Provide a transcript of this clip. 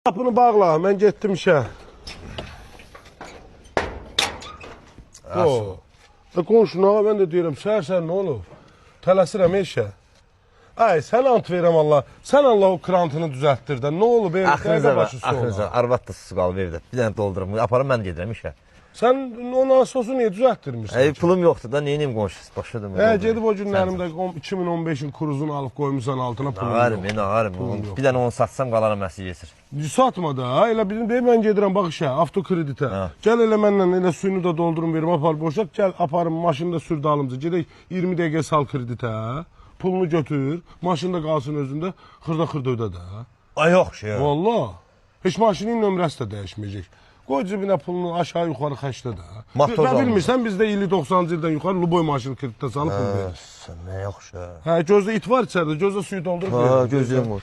Qapını bağla, mən getdim işə. Qonşuna, mən də deyirəm, səhər nə olub? Tələsirəm işə. Ay, sən ant verirəm Allah. Sən Allah o krantını düzəltdir də. Nə olub evdə? Axırıza, arvad da susuz qalıb evdə. Bir dənə doldurum, aparım mən gedirəm işə. Sən onun sosu niyə düzəltdirmirsən? Pulum yoxdur da, neyiniyim qonşusu, başladım. Gedib o günlərimdə 2015-in kuruzunu alıb qoymusan altına pulum yox. Ağarım. Bir dənə onu satsam qalaram əsir yesir. Satma da, elə bizim deyim, mən gedirəm bax işə, avtokreditə. Gəl elə mənlə, elə suyunu da doldurum verim, apar boşaq, gəl aparım, maşını da sür dalımca. Gedək 20 dəqiqə sal kreditə, pulunu götür, maşında qalsın özündə, xırda ödə də. Ay yox şey. Valla, heç maşının nömrəsi də dəyişməyəcək. Qoy cibinə pulunu aşağı yuxarı xəşdə də. Və bilmirsən, bizdə 50-90 ildən yuxarı Luboy maşını kreditə salıb pul verir. Nə yaxşı. Hə, gözdə it var içərdə, gözdə suyu doldurub verir. Gözləyəm var.